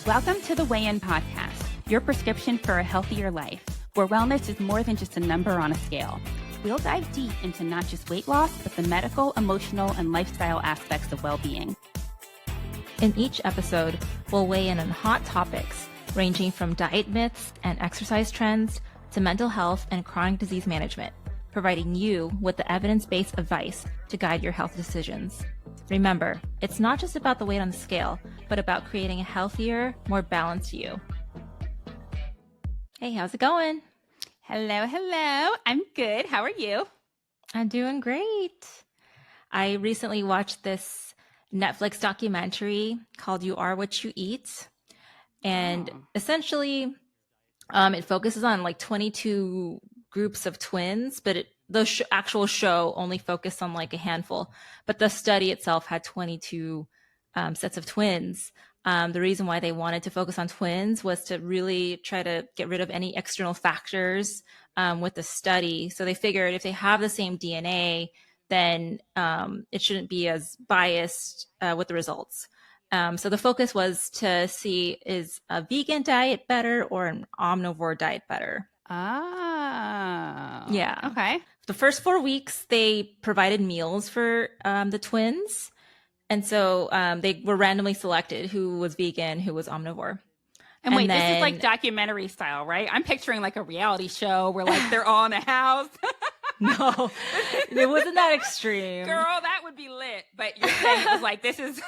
Welcome to the Weigh In Podcast, your prescription for a healthier life, where wellness is more than just a number on a scale. We'll dive deep into not just weight loss, but the medical, emotional, and lifestyle aspects of well-being. In each episode, we'll weigh in on hot topics ranging from diet myths and exercise trends to mental health and chronic disease management, providing you with the evidence-based advice to guide your health decisions. Remember, it's not just about the weight on the scale, but about creating a healthier, more balanced you. Hey, how's it going? Hello, hello. I'm good. How are you? I'm doing great. I recently watched this Netflix documentary called You Are What You Eat. And essentially, it focuses on like 22 groups of twins, but the actual show only focused on like a handful. But the study itself had 22 sets of twins. The reason why they wanted to focus on twins was to really try to get rid of any external factors with the study. So they figured if they have the same DNA, then it shouldn't be as biased with the results. So the focus was to see, is a vegan diet better or an omnivore diet better? Oh. Yeah. Okay. The first 4 weeks, they provided meals for the twins. And so they were randomly selected who was vegan, who was omnivore. And wait, this is like documentary style, right? I'm picturing like a reality show where like they're all in a house. No, it wasn't that extreme. Girl, that would be lit. But you're saying it was like, this is...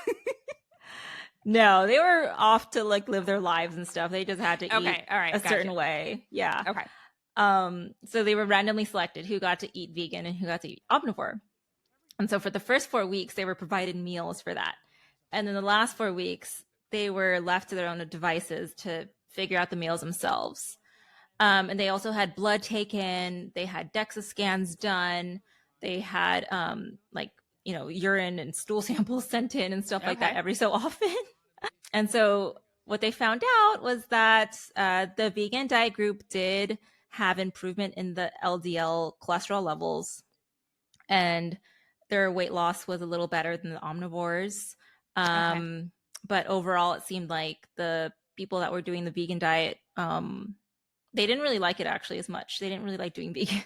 No, they were off to like live their lives and stuff. They just had to eat a certain way. Yeah. Okay. So they were randomly selected who got to eat vegan and who got to eat omnivore. And so for the first 4 weeks, they were provided meals for that. And then the last 4 weeks, they were left to their own devices to figure out the meals themselves. And they also had blood taken. They had DEXA scans done. They had urine and stool samples sent in and stuff like that every so often. And so what they found out was that the vegan diet group did have improvement in the LDL cholesterol levels, and their weight loss was a little better than the omnivores. But overall, it seemed like the people that were doing the vegan diet, they didn't really like it actually as much. They didn't really like doing vegan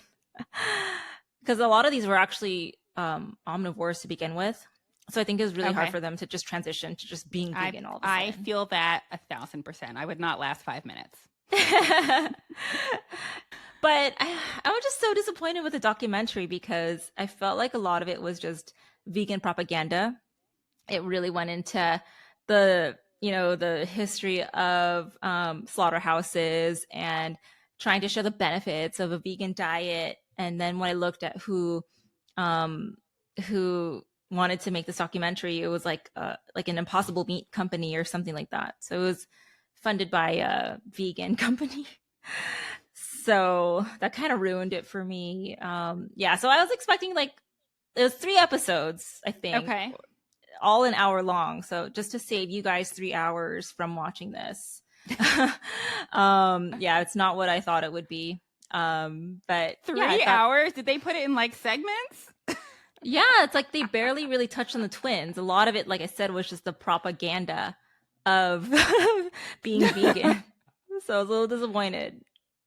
because a lot of these were actually omnivores to begin with. So I think it was really hard for them to just transition to just being vegan all of a sudden. I feel that 1,000%. I would not last 5 minutes. But I was just so disappointed with the documentary because I felt like a lot of it was just vegan propaganda. It really went into the history of slaughterhouses and trying to show the benefits of a vegan diet. And then when I looked at who wanted to make this documentary, it was like an Impossible Meat company or something like that. So it was funded by a vegan company. So that kind of ruined it for me. So I was expecting it was 3 episodes, I think. Okay. All an hour long. So just to save you guys 3 hours from watching this. It's not what I thought it would be. But 3 hours? Did they put it in like segments? Yeah, it's like they barely really touched on the twins. A lot of it, like I said, was just the propaganda of being vegan. So I was a little disappointed.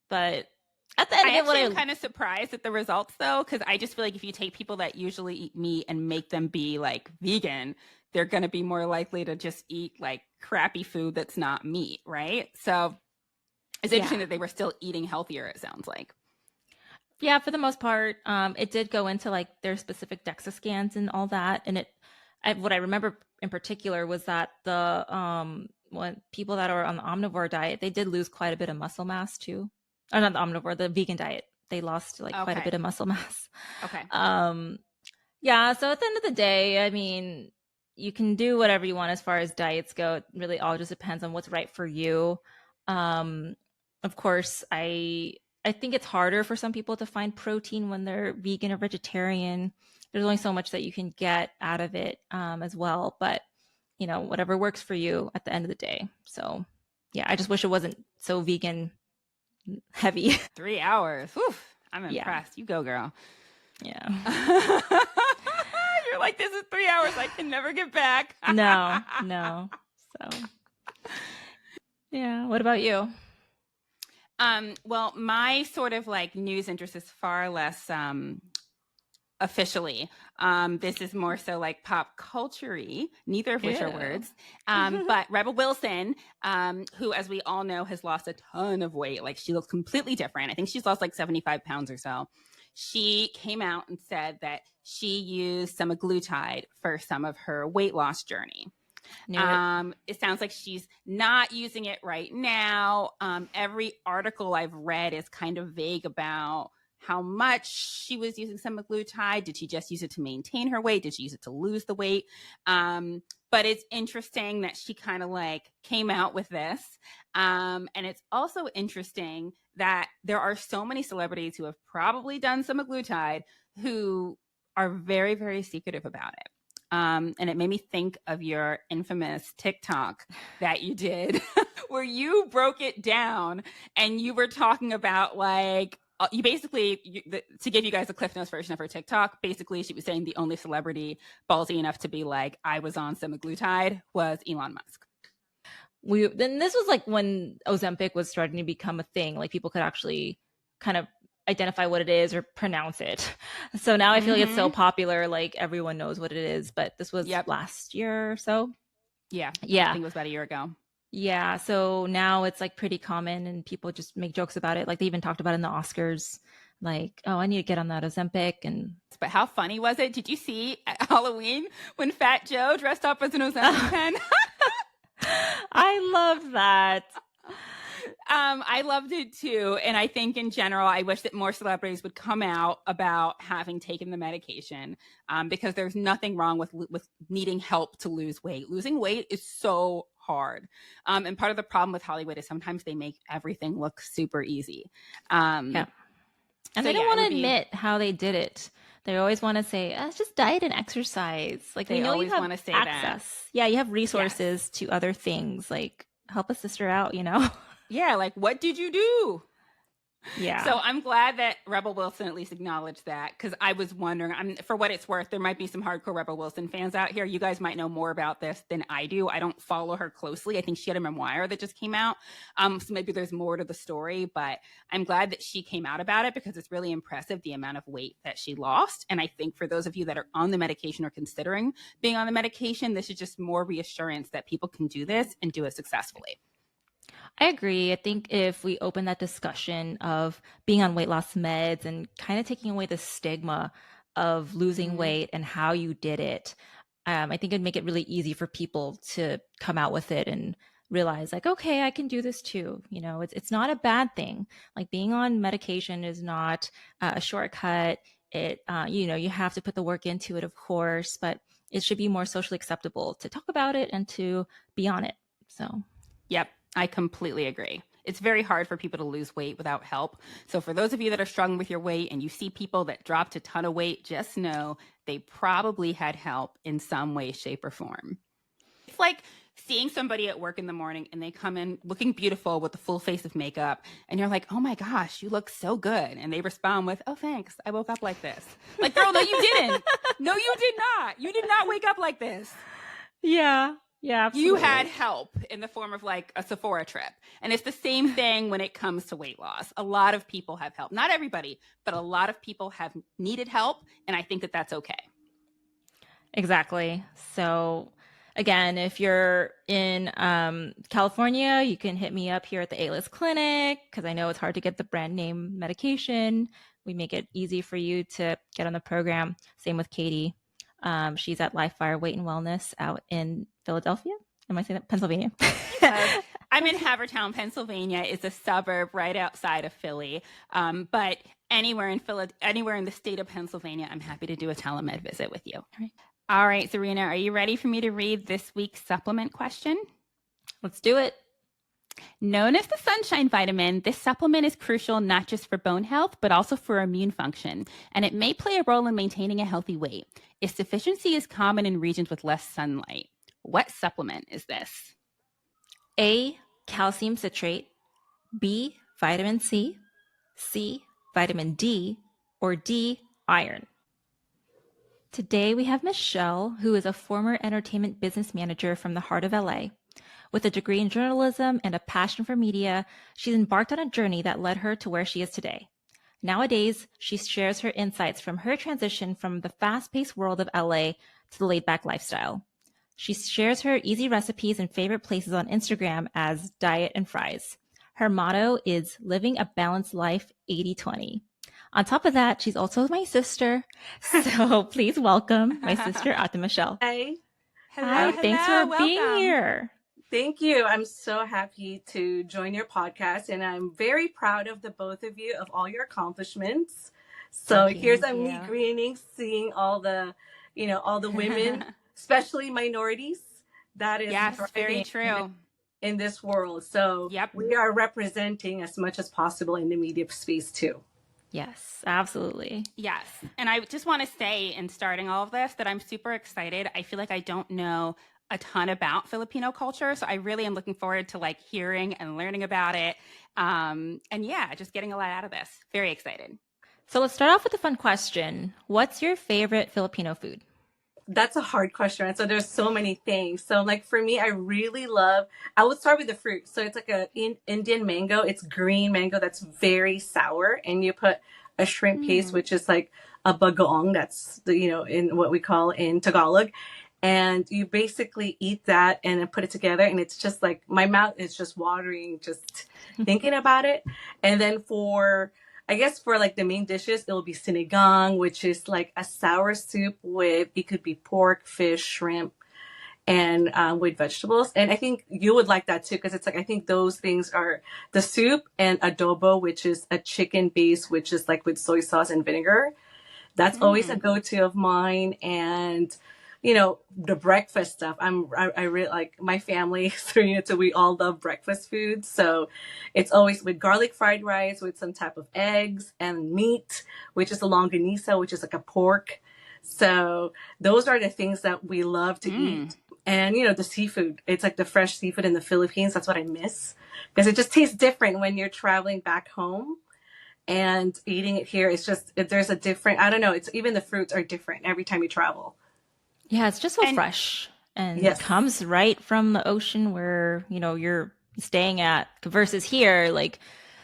But at the end of it, I'm kind of surprised at the results, though, because I just feel like if you take people that usually eat meat and make them be like vegan, they're going to be more likely to just eat like crappy food that's not meat, right? So it's interesting that they were still eating healthier, it sounds like. Yeah, for the most part, it did go into like their specific DEXA scans and all that. And what I remember in particular was that the when people that are on the omnivore diet, they did lose quite a bit of muscle mass too. Or not the omnivore, the vegan diet. They lost quite a bit of muscle mass. Okay. So at the end of the day, I mean, you can do whatever you want as far as diets go. It really all just depends on what's right for you. Of course, I think it's harder for some people to find protein when they're vegan or vegetarian. There's only so much that you can get out of it as well. But, whatever works for you at the end of the day. So, I just wish it wasn't so vegan heavy. 3 hours. Oof, I'm impressed. You go, girl. Yeah. You're like, this is 3 hours I can never get back. No. So Yeah. What about you? Well, my sort of like news interest is far less officially. This is more so like pop culture-y, neither of which are Ew. words. But Rebel Wilson, who, as we all know, has lost a ton of weight. Like she looks completely different. I think she's lost like 75 pounds or so. She came out and said that she used semaglutide for some of her weight loss journey. Knew it. It sounds like she's not using it right now. Every article I've read is kind of vague about how much she was using semaglutide. Did she just use it to maintain her weight? Did she use it to lose the weight? But it's interesting that she kind of like came out with this. And it's also interesting that there are so many celebrities who have probably done semaglutide who are very, very secretive about it. And it made me think of your infamous TikTok that you did where you broke it down and you were talking about like, you basically, to give you guys a Cliff Notes version of her TikTok, basically she was saying the only celebrity ballsy enough to be like, I was on semaglutide was Elon Musk. Then this was like when Ozempic was starting to become a thing. Like people could actually kind of identify what it is or pronounce it. So now I feel like it's so popular, like everyone knows what it is. But this was Yep. last year or so. Yeah. I Yeah. think it was about a year ago. Yeah. So now it's like pretty common and people just make jokes about it. Like they even talked about it in the Oscars. Like, oh, I need to get on that Ozempic. And But how funny was it? Did you see at Halloween when Fat Joe dressed up as an Ozempic pen? I love that. I loved it too. And I think in general, I wish that more celebrities would come out about having taken the medication, because there's nothing wrong with needing help to lose weight. Losing weight is so hard. And part of the problem with Hollywood is sometimes they make everything look super easy. Yeah. And they don't want to admit how they did it. They always want to say, it's just diet and exercise. Like They we know you always have want to say access. that. Yeah, you have resources to other things. Like help a sister out, you know? Yeah, like what did you do? Yeah. So I'm glad that Rebel Wilson at least acknowledged that, because I was wondering, for what it's worth, there might be some hardcore Rebel Wilson fans out here. You guys might know more about this than I do. I don't follow her closely. I think she had a memoir that just came out. So maybe there's more to the story, but I'm glad that she came out about it because it's really impressive the amount of weight that she lost. And I think for those of you that are on the medication or considering being on the medication, this is just more reassurance that people can do this and do it successfully. I agree. I think if we open that discussion of being on weight loss meds and kind of taking away the stigma of losing weight and how you did it, I think it'd make it really easy for people to come out with it and realize like, okay, I can do this too. You know, it's not a bad thing. Like being on medication is not a shortcut. You have to put the work into it, of course, but it should be more socially acceptable to talk about it and to be on it. So, yep. I completely agree. It's very hard for people to lose weight without help. So for those of you that are struggling with your weight and you see people that dropped a ton of weight, just know they probably had help in some way, shape, or form. It's like seeing somebody at work in the morning and they come in looking beautiful with a full face of makeup and you're like, oh my gosh, you look so good. And they respond with, oh, thanks. I woke up like this. Like, girl, no, you didn't. No, you did not. You did not wake up like this. yeah. Yeah, absolutely. You had help in the form of like a Sephora trip. And it's the same thing when it comes to weight loss. A lot of people have help. Not everybody, but a lot of people have needed help. And I think that that's okay. Exactly. So again, if you're in California, you can hit me up here at the A-List Clinic because I know it's hard to get the brand name medication. We make it easy for you to get on the program. Same with Katie. She's at Lifefire Weight and Wellness out in Philadelphia. Am I saying that? Pennsylvania. I'm in Havertown, Pennsylvania. It's a suburb right outside of Philly. But anywhere in the state of Pennsylvania, I'm happy to do a telemed visit with you. All right, Serena, are you ready for me to read this week's supplement question? Let's do it. Known as the sunshine vitamin, this supplement is crucial not just for bone health, but also for immune function, and it may play a role in maintaining a healthy weight. Its deficiency is common in regions with less sunlight. What supplement is this? A, calcium citrate, B, vitamin C, C, vitamin D, or D, iron. Today we have Michelle, who is a former entertainment business manager from the heart of LA. With a degree in journalism and a passion for media, she's embarked on a journey that led her to where she is today. Nowadays, she shares her insights from her transition from the fast-paced world of LA to the laid-back lifestyle. She shares her easy recipes and favorite places on Instagram as Diet and Fries. Her motto is living a balanced life 80-20. On top of that, she's also my sister. So please welcome my sister, Ate Michelle. Hi. Hi, thanks for being welcome. here. Thank you. I'm so happy to join your podcast, and I'm very proud of the both of you, of all your accomplishments. So here's me greeting, seeing all the, all the women, especially minorities, that is very true in this world. So we are representing as much as possible in the media space too. Yes, absolutely. Yes. And I just want to say in starting all of this that I'm super excited. I feel like I don't know a ton about Filipino culture. So I really am looking forward to like hearing and learning about it. And yeah, just getting a lot out of this. Very excited. So let's start off with a fun question. What's your favorite Filipino food? That's a hard question, right? So there's so many things. So like for me, I would start with the fruit. So it's like Indian mango. It's green mango that's very sour. And you put a shrimp paste, which is like a bagoong. That's in what we call in Tagalog. And you basically eat that and then put it together. And it's just like, my mouth is just watering, just thinking about it. And then I guess for like the main dishes, it'll be sinigang, which is like a sour soup it could be pork, fish, shrimp, and with vegetables. And I think you would like that too, because it's like, I think those things are the soup and adobo, which is a chicken base, which is like with soy sauce and vinegar. That's always a go-to of mine. And the breakfast stuff. I really like my family. We all love breakfast food. So it's always with garlic fried rice with some type of eggs and meat, which is a longanisa, which is like a pork. So those are the things that we love to eat. And, the seafood, it's like the fresh seafood in the Philippines. That's what I miss because it just tastes different when you're traveling back home and eating it here. It's just, there's a different, I don't know. It's even the fruits are different every time you travel. Yeah, it's just so fresh and it comes right from the ocean where, you're staying at versus here, like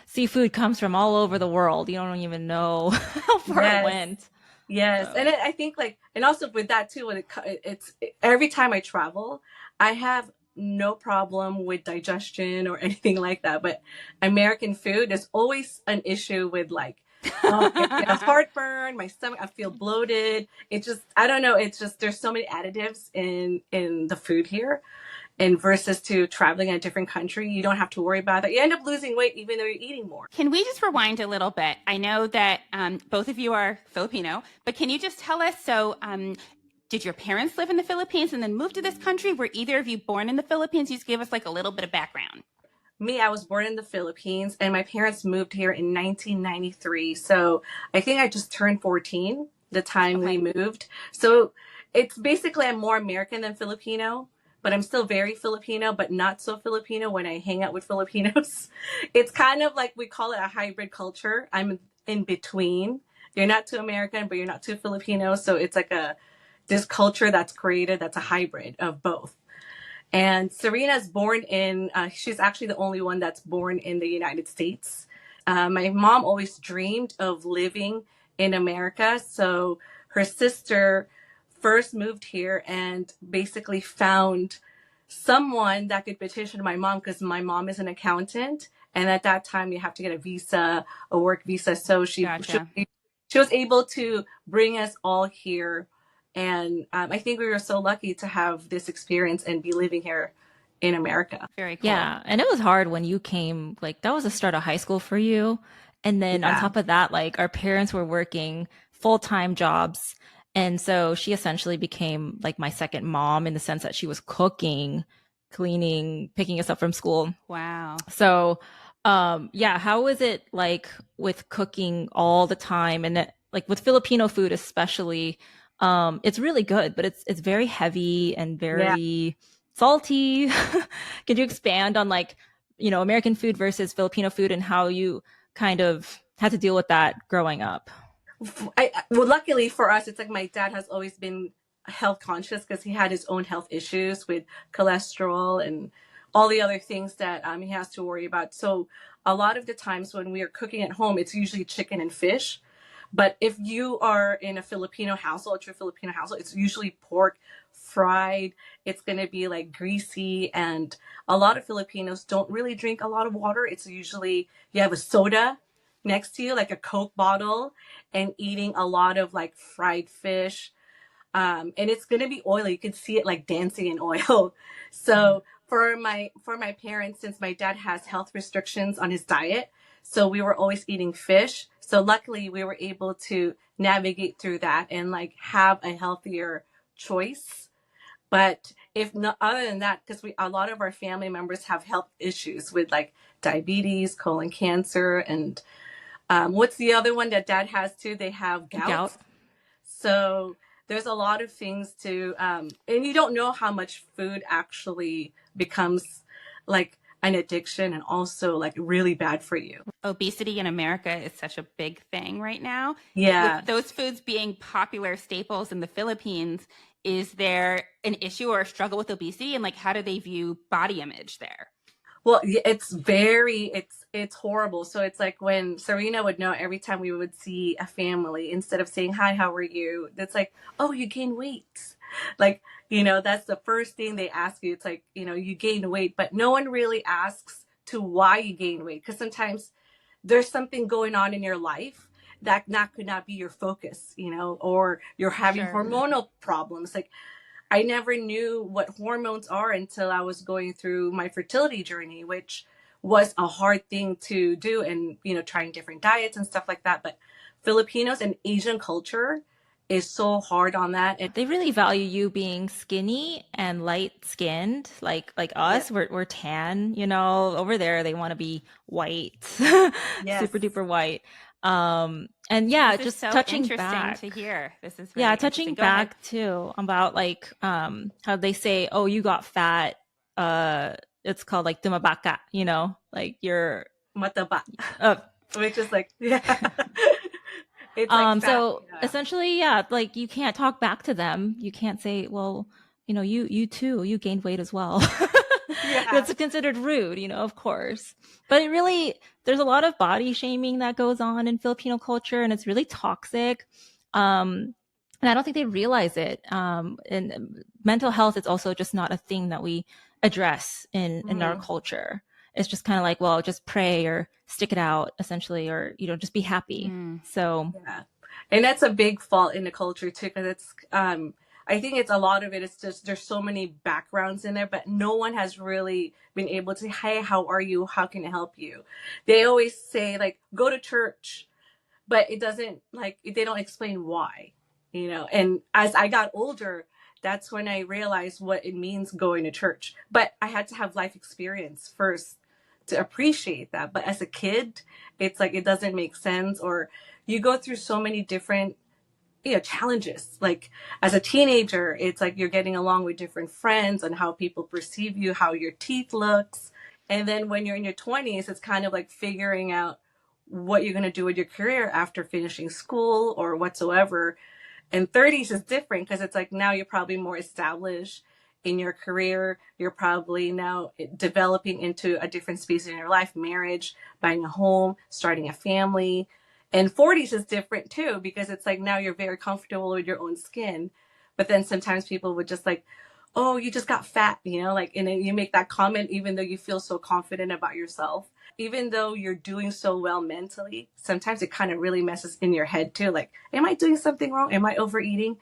seafood comes from all over the world. You don't even know how far it went. Yes. So. And I think and also with that too, when it's every time I travel, I have no problem with digestion or anything like that. But American food is always an issue with I get heartburn, my stomach, I feel bloated. It just, I don't know. It's just, there's so many additives in the food here. And versus to traveling in a different country, you don't have to worry about that. You end up losing weight even though you're eating more. Can we just rewind a little bit? I know that both of you are Filipino, but can you just tell us, did your parents live in the Philippines and then move to this country? Were either of you born in the Philippines? You just give us a little bit of background. Me, I was born in the Philippines and my parents moved here in 1993. So I think I just turned 14 the time we moved. So it's basically, I'm more American than Filipino, but I'm still very Filipino, but not so Filipino when I hang out with Filipinos. It's kind of like, we call it a hybrid culture. I'm in between. You're not too American, but you're not too Filipino. So it's like this culture that's created that's a hybrid of both. And Serena's she's actually the only one that's born in the United States. My mom always dreamed of living in America. So her sister first moved here and basically found someone that could petition my mom because my mom is an accountant. And at that time, you have to get a visa, a work visa. So she was able to bring us all here. And I think we were so lucky to have this experience and be living here in America. Very cool. Yeah. And it was hard when you came, that was the start of high school for you. And then on top of that, our parents were working full-time jobs. And so she essentially became my second mom in the sense that she was cooking, cleaning, picking us up from school. Wow. So, how was it with cooking all the time? And with Filipino food, especially, it's really good, but it's very heavy and very salty. Could you expand on American food versus Filipino food and how you kind of had to deal with that growing up? Well, luckily for us, it's my dad has always been health conscious because he had his own health issues with cholesterol and all the other things that he has to worry about. So a lot of the times when we are cooking at home, it's usually chicken and fish. But if you are in a Filipino household, true Filipino household, it's usually pork fried. It's going to be like greasy. And a lot of Filipinos don't really drink a lot of water. It's usually you have a soda next to you, like a Coke bottle, and eating a lot of like fried fish. And it's going to be oily. You can see it like dancing in oil. So for my parents, since my dad has health restrictions on his diet, so we were always eating fish. So luckily we were able to navigate through that and like have a healthier choice. But if not, other than that, because we a lot of our family members have health issues with like diabetes, colon cancer, and what's the other one that dad has too? They have gout. Gout. So there's a lot of things to, and you don't know how much food actually becomes like an addiction and also like really bad for you. Obesity in America is such a big thing right now. Yeah. With those foods being popular staples in the Philippines, is there an issue or a struggle with obesity? And like, how do they view body image there? Well, it's horrible. So it's like when Serena would know every time we would see a family, instead of saying, hi, how are you? It's like, oh, you gain weight. Like, that's the first thing they ask you. It's like, you gain weight, but no one really asks to why you gain weight. Because sometimes there's something going on in your life that could not be your focus, or you're having Sure. hormonal problems. Like, I never knew what hormones are until I was going through my fertility journey, which was a hard thing to do, and, trying different diets and stuff like that. But Filipinos and Asian culture is so hard on that. And They really value you being skinny and light skinned, like us. We're tan, over there they want to be white, yes. super duper white. And yeah, This is just so touching interesting back to hear. This is yeah, really touching interesting. Go ahead. back too about like how they say, oh, you got fat. It's called like tumabaka, like you're mataba, uh, which is like, yeah. It's like fat, so yeah. essentially, yeah, like you can't talk back to them. You can't say, well, you too, you gained weight as well. Yeah. That's considered rude, of course. But it really, there's a lot of body shaming that goes on in Filipino culture, and it's really toxic. And I don't think they realize it. And mental health is also just not a thing that we address in our culture. It's just kind of like, well, just pray or stick it out, essentially, or just be happy. So yeah, and that's a big fault in the culture too, because it's I think it's a lot of it. It's just there's so many backgrounds in there, but no one has really been able to say, hey, how are you? How can I help you? They always say like go to church, but it doesn't like they don't explain why, And as I got older, that's when I realized what it means going to church. But I had to have life experience first to appreciate that. But as a kid, it's like it doesn't make sense, or you go through so many different challenges. Like as a teenager, it's like you're getting along with different friends and how people perceive you, how your teeth looks. And then when you're in your 20s, it's kind of like figuring out what you're going to do with your career after finishing school or whatsoever. And 30s is different because it's like now you're probably more established in your career. You're probably now developing into a different space in your life, marriage, buying a home, starting a family. And 40s is different too, because it's like now you're very comfortable with your own skin. But then sometimes people would just like, oh, you just got fat, like, and then you make that comment, even though you feel so confident about yourself, even though you're doing so well mentally, sometimes it kind of really messes in your head too. Like, am I doing something wrong? Am I overeating?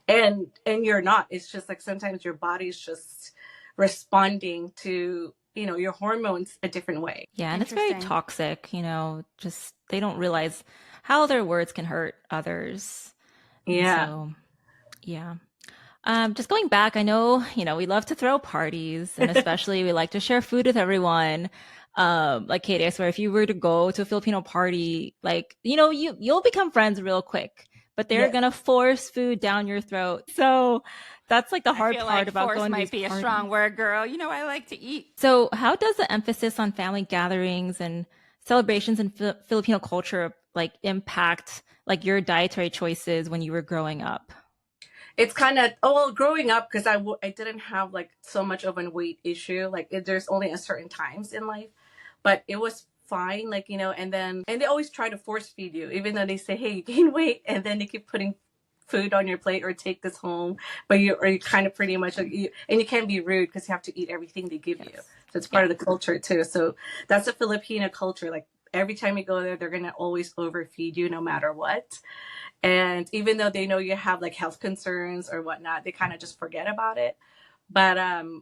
And you're not. It's just like sometimes your body's just responding to your hormones a different way. yeah, and it's very toxic, just they don't realize how their words can hurt others. Yeah. So, yeah. Just going back, I know, we love to throw parties, and especially we like to share food with everyone. Like Katie, I swear, if you were to go to a Filipino party, like, you'll become friends real quick, but they're gonna force food down your throat. So that's like the hard part like about force going to might these be parties. a strong word, girl. I like to eat. So how does the emphasis on family gatherings and celebrations in Filipino culture like impact like your dietary choices when you were growing up? It's kind of, oh, well, growing up, because I didn't have like so much of a weight issue. Like there's only a certain times in life, but it was fine. Like, and they always try to force feed you, even though they say, hey, you gain weight, and then they keep putting food on your plate or take this home, but you kind of pretty much like and you can't be rude because you have to eat everything they give you. Yes. So it's part Yeah. of the culture too. So that's a Filipino culture. Like every time you go there, they're gonna always overfeed you no matter what. And even though they know you have like health concerns or whatnot, they kind of just forget about it. But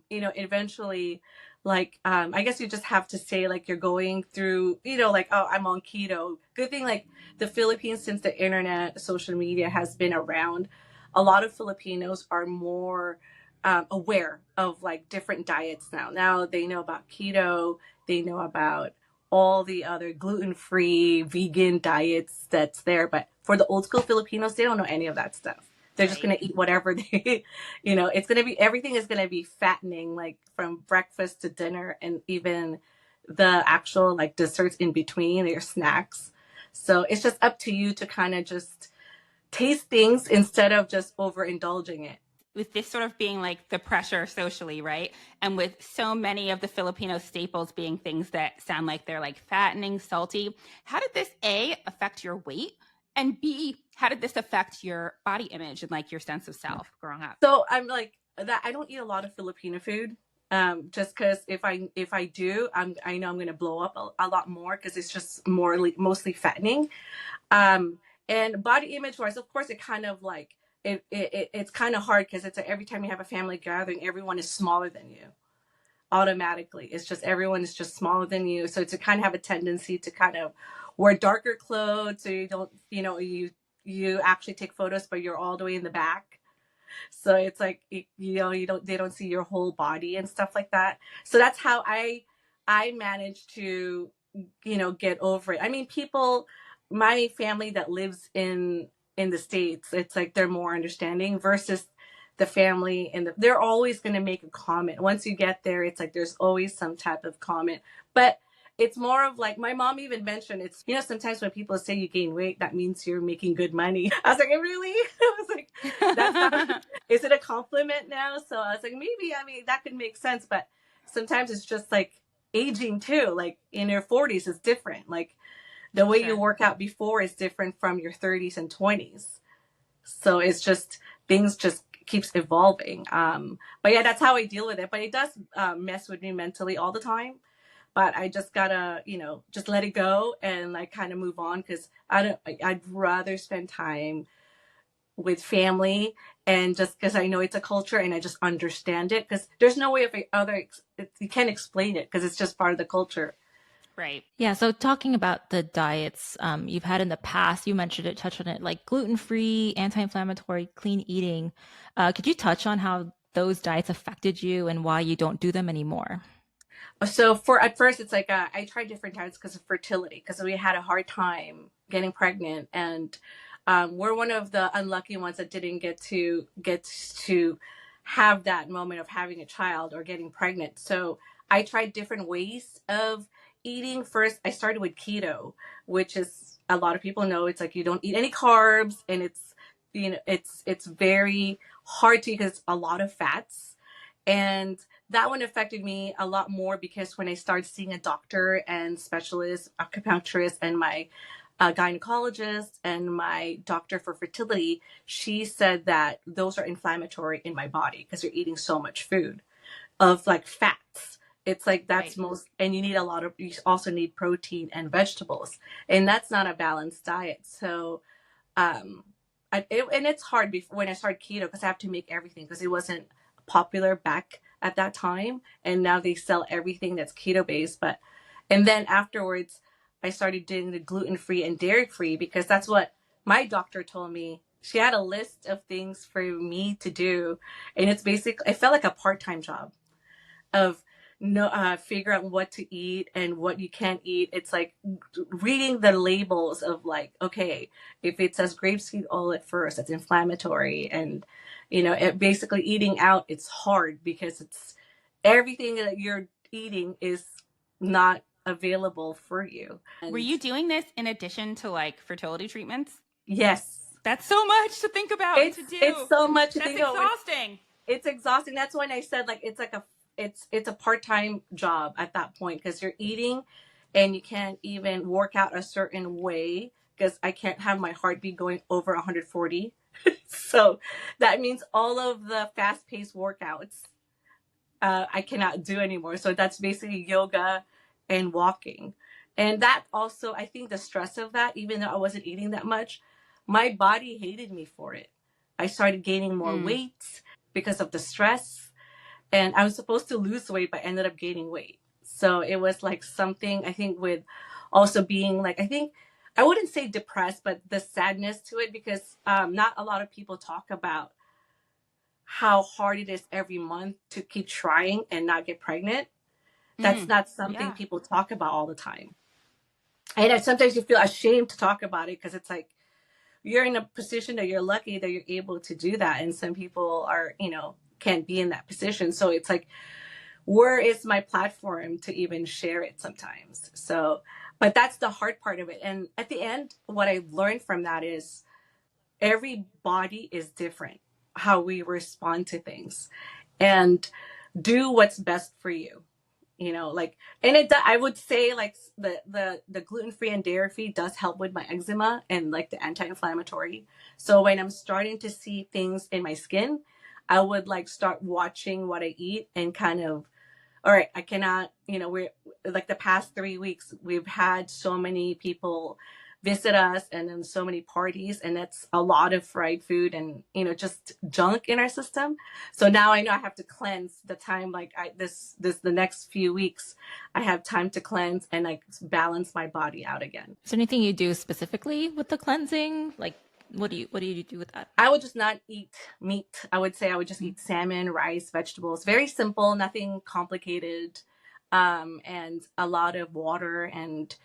eventually, like I guess you just have to say like you're going through, like, oh, I'm on keto. Good thing like the Philippines, since the internet, social media has been around, a lot of Filipinos are more aware of like different diets now. Now they know about keto, they know about all the other gluten-free vegan diets that's there. But for the old school Filipinos, they don't know any of that stuff. They're just Right. going to eat whatever they, it's going to be, everything is going to be fattening, like from breakfast to dinner, and even the actual like desserts in between, your snacks. So it's just up to you to kind of just taste things instead of just overindulging it. With this sort of being like the pressure socially, right? And with so many of the Filipino staples being things that sound like they're like fattening, salty, how did this A, affect your weight? And B, how did this affect your body image and like your sense of self growing up? So I'm like that. I don't eat a lot of Filipino food. Just because if I do, I know I'm gonna blow up a lot more because it's just mostly fattening. Um, and body image wise, of course, it kind of like it's kind of hard because it's like every time you have a family gathering, everyone is smaller than you automatically. It's just everyone is just smaller than you, so to kind of have a tendency to kind of wear darker clothes so you don't, you actually take photos, but you're all the way in the back. So it's like you don't they don't see your whole body and stuff like that. So that's how I managed to get over it. I mean, people, my family that lives in the States, it's like they're more understanding versus the family, and they're always going to make a comment. Once you get there, it's like there's always some type of comment. But it's more of like my mom even mentioned, it's sometimes when people say you gain weight, that means you're making good money. I was like, really? I was like, that's how, is it a compliment now? So I was like, maybe, I mean, that could make sense, but sometimes it's just like aging too. Like in your 40s is different. Like the way you Sure. work out before is different from your 30s and 20s. So it's just things just keeps evolving. But yeah, that's how I deal with it. But it does mess with me mentally all the time. But I just gotta, just let it go and like kind of move on, because I'd rather spend time with family, and just because I know it's a culture and I just understand it, because there's no way of you can't explain it because it's just part of the culture. Right. Yeah. So talking about the diets you've had in the past, you mentioned it, touched on it, like gluten-free, anti-inflammatory, clean eating. Could you touch on how those diets affected you and why you don't do them anymore? So for at first, it's like I tried different diets because of fertility, because we had a hard time getting pregnant, and we're one of the unlucky ones that didn't get to have that moment of having a child or getting pregnant. So I tried different ways of eating. First, I started with keto, which is, a lot of people know, it's like you don't eat any carbs, and it's it's very hard to eat because it's a lot of fats. And that one affected me a lot more because when I started seeing a doctor and specialist, acupuncturist, and my gynecologist and my doctor for fertility, she said that those are inflammatory in my body because you're eating so much food of like fats. It's like that's Right. most, and you also need protein and vegetables, and that's not a balanced diet. So, um, and it's hard before when I started keto because I have to make everything because it wasn't popular back at that time, and now they sell everything that's keto based. But and then afterwards, I started doing the gluten free and dairy free because that's what my doctor told me. She had a list of things for me to do, and it's basically, it felt like a part time job of no figure out what to eat and what you can't eat. It's like reading the labels of like, okay, if it says grapeseed oil at first, it's inflammatory, and it basically eating out, it's hard because it's everything that you're eating is not available for you. Were And you doing this in addition to like fertility treatments? yes, That's so much to think about and to do. It's so much to That's think about. exhausting. It's exhausting. That's when I said like it's like it's a part-time job at that point because you're eating and you can't even work out a certain way because I can't have my heartbeat going over 140. So that means all of the fast-paced workouts I cannot do anymore. So that's basically yoga and walking. And that also, I think the stress of that, even though I wasn't eating that much, my body hated me for it. I started gaining more weight because of the stress. And I was supposed to lose weight, but ended up gaining weight. So it was like something, I think, with also being like, I think, I wouldn't say depressed, but the sadness to it because not a lot of people talk about how hard it is every month to keep trying and not get pregnant. That's not something people talk about all the time. And sometimes you feel ashamed to talk about it because it's like you're in a position that you're lucky that you're able to do that. And some people are, can't be in that position. So it's like, where is my platform to even share it sometimes? So, but that's the hard part of it. And at the end, what I learned from that is every body is different, how we respond to things, and do what's best for you. I would say like the gluten-free and dairy-free does help with my eczema and like the anti-inflammatory. So when I'm starting to see things in my skin, I would like start watching what I eat and kind of, all right, I cannot, we're like the past 3 weeks, we've had so many people visit us and then so many parties, and that's a lot of fried food and, just junk in our system. So now I know I have to cleanse the time, like the next few weeks, I have time to cleanse and like balance my body out again. Is there anything you do specifically with the cleansing? Like, what do you do with that? I would just not eat meat. I would say I would just eat salmon, rice, vegetables. Very simple, nothing complicated, and a lot of water. And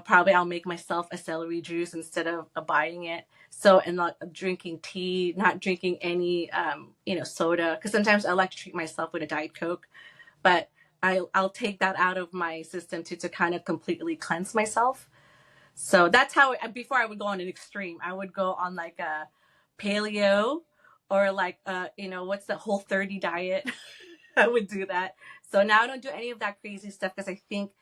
probably I'll make myself a celery juice instead of buying it. So, and not drinking tea, not drinking any, soda. Because sometimes I like to treat myself with a Diet Coke, but I'll take that out of my system to kind of completely cleanse myself. So that's how, before I would go on an extreme, I would go on like a paleo or like, what's the Whole30 diet? I would do that. So now I don't do any of that crazy stuff because I think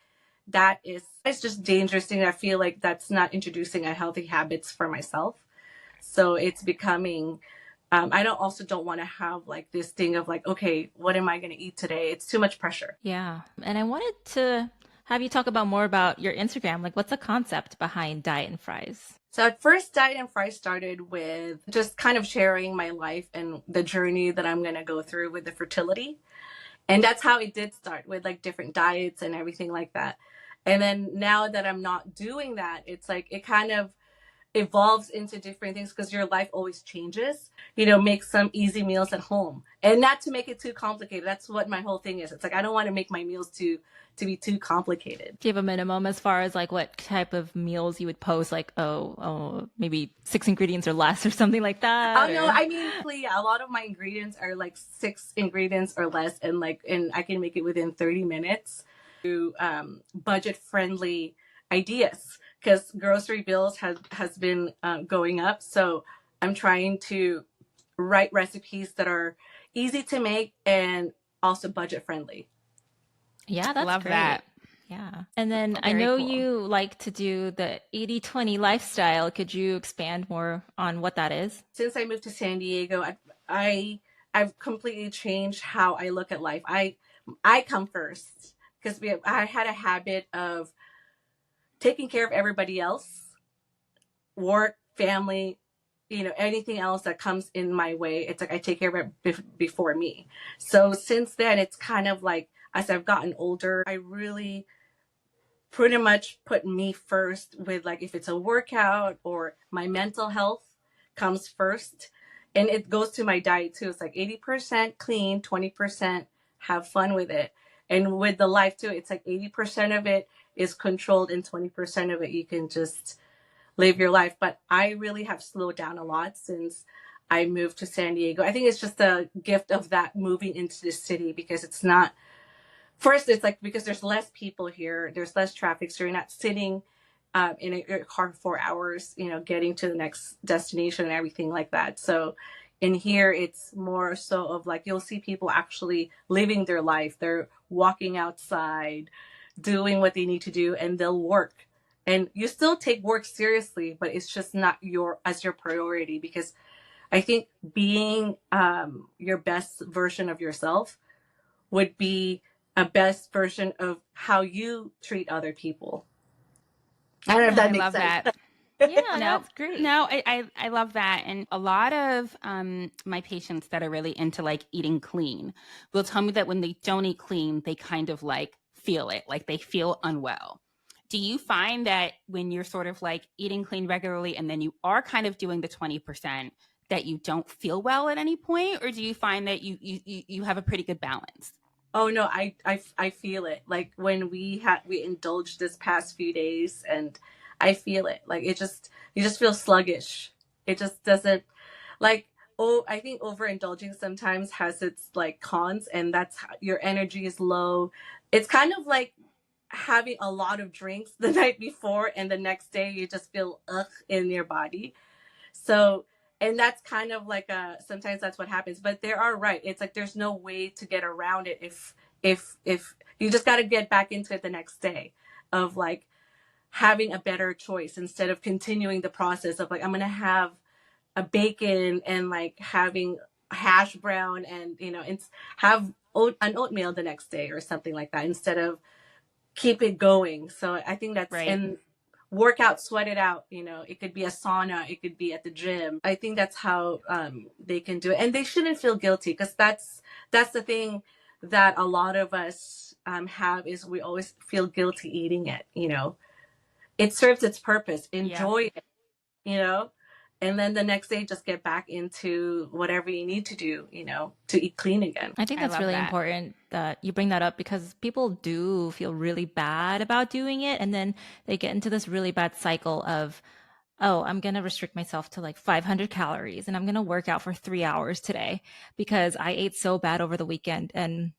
it's just dangerous thing. I feel like that's not introducing a healthy habits for myself. So it's becoming, I don't want to have like this thing of like, okay, what am I going to eat today? It's too much pressure. Yeah. And I wanted to have you talk more about your Instagram. Like, what's the concept behind Diet and Fries? So at first, Diet and Fries started with just kind of sharing my life and the journey that I'm going to go through with the fertility. And that's how it did start, with like different diets and everything like that. And then now that I'm not doing that, it's like it kind of evolves into different things because your life always changes. Make some easy meals at home and not to make it too complicated. That's what my whole thing is. It's like I don't want to make my meals to be too complicated. Do you have a minimum as far as like what type of meals you would post? Like, maybe 6 ingredients or less or something like that? Oh, no, I mean, a lot of my ingredients are like 6 ingredients or less, and I can make it within 30 minutes. To budget friendly ideas because grocery bills has been going up. So I'm trying to write recipes that are easy to make and also budget friendly. Yeah, that's Love great. that. Yeah. And then I Very know cool. you like to do the 80-20 lifestyle. Could you expand more on what that is? Since I moved to San Diego, I've completely changed how I look at life. I come first because I had a habit of taking care of everybody else, work, family, anything else that comes in my way. It's like I take care of it before me. So since then, it's kind of like as I've gotten older, I really pretty much put me first with like if it's a workout or my mental health comes first. And it goes to my diet too. It's like 80% clean, 20% have fun with it. And with the life too, it's like 80% of it is controlled and 20% of it you can just live your life. But I really have slowed down a lot since I moved to San Diego. I think it's just a gift of that moving into the city because it's not, first it's like because there's less people here, there's less traffic, so you're not sitting in a car 4 hours, getting to the next destination and everything like that. So in here, it's more so of like you'll see people actually living their life. They're walking outside, doing what they need to do, and they'll work. And you still take work seriously, but it's just not your priority, because I think being your best version of yourself would be a best version of how you treat other people. I don't know if that I makes love sense. that. Yeah, No, that's great. no, I love that. And a lot of my patients that are really into like eating clean will tell me that when they don't eat clean, they kind of like feel it, like they feel unwell. Do you find that when you're sort of like eating clean regularly and then you are kind of doing the 20%, that you don't feel well at any point? Or do you find that you have a pretty good balance? Oh no, I feel it. Like when we indulged this past few days, and I feel it. Like you just feel sluggish. It just doesn't like. Oh, I think overindulging sometimes has its like cons, and that's how your energy is low. It's kind of like having a lot of drinks the night before, and the next day you just feel ugh in your body. So, and that's kind of like sometimes that's what happens, but they are right. It's like there's no way to get around it. If you just got to get back into it the next day, of like having a better choice instead of continuing the process of like, I'm going to have a bacon and like having hash brown, and, it's have an oatmeal the next day or something like that, instead of keep it going. So I think that's, Right. and work out, sweat it out. It could be a sauna, it could be at the gym. I think that's how they can do it, and they shouldn't feel guilty, because that's the thing that a lot of us have, is we always feel guilty eating it. It serves its purpose. Yeah. Enjoy it. You know, and then the next day just get back into whatever you need to do. To eat clean again. I think I that's love really that. important that you bring that up, because people do feel really bad about doing it. And then they get into this really bad cycle of, oh, I'm going to restrict myself to like 500 calories and I'm going to work out for 3 hours today because I ate so bad over the weekend. And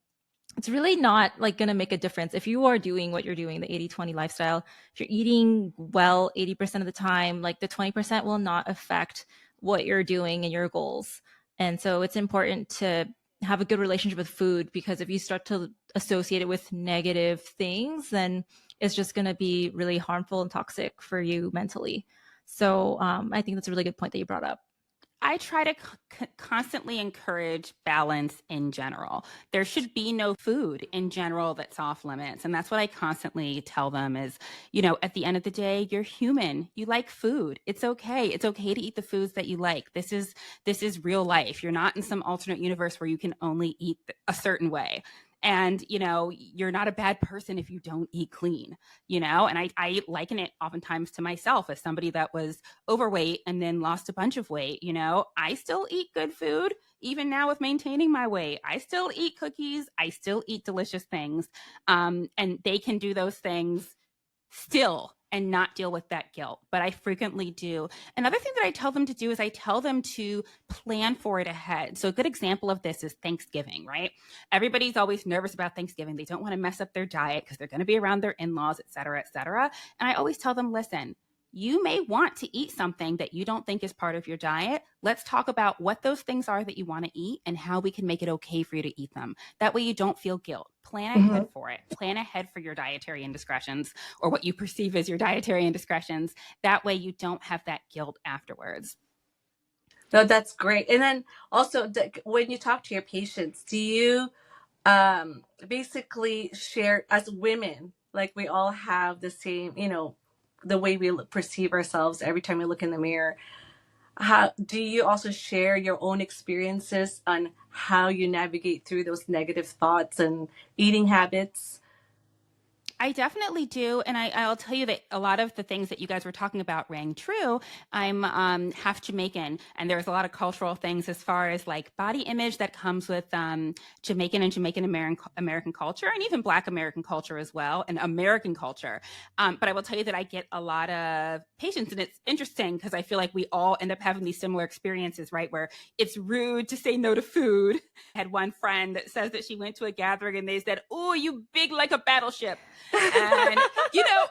it's really not like going to make a difference if you are doing what you're doing, the 80-20 lifestyle. If you're eating well 80% of the time, like the 20% will not affect what you're doing and your goals. And so it's important to have a good relationship with food, because if you start to associate it with negative things, then it's just going to be really harmful and toxic for you mentally. So I think that's a really good point that you brought up. I try to constantly encourage balance in general. There should be no food in general that's off limits. And that's what I constantly tell them is, at the end of the day, you're human. You like food. It's okay. It's okay to eat the foods that you like. This is real life. You're not in some alternate universe where you can only eat a certain way. And, you're not a bad person if you don't eat clean, and I liken it oftentimes to myself as somebody that was overweight and then lost a bunch of weight. I still eat good food. Even now with maintaining my weight, I still eat cookies. I still eat delicious things. And they can do those things still and not deal with that guilt. But I frequently do. Another thing that I tell them to do is I tell them to plan for it ahead. So a good example of this is Thanksgiving, right? Everybody's always nervous about Thanksgiving. They don't want to mess up their diet because they're going to be around their in-laws, et cetera, et cetera. And I always tell them, listen, you may want to eat something that you don't think is part of your diet. Let's talk about what those things are that you want to eat and how we can make it okay for you to eat them. That way you don't feel guilt. Plan ahead for it. Plan ahead for your dietary indiscretions, or what you perceive as your dietary indiscretions. That way you don't have that guilt afterwards. No, that's great. And then also, when you talk to your patients, do you basically share, as women, like we all have the same, the way we perceive ourselves every time we look in the mirror? How do you also share your own experiences on how you navigate through those negative thoughts and eating habits? I definitely do. And I'll tell you that a lot of the things that you guys were talking about rang true. I'm half Jamaican, and there's a lot of cultural things as far as like body image that comes with Jamaican and Jamaican American culture, and even Black American culture as well, and American culture. But I will tell you that I get a lot of patients, and it's interesting because I feel like we all end up having these similar experiences, right? Where it's rude to say no to food. I had one friend that says that she went to a gathering and they said, "Oh, you big like a battleship." And,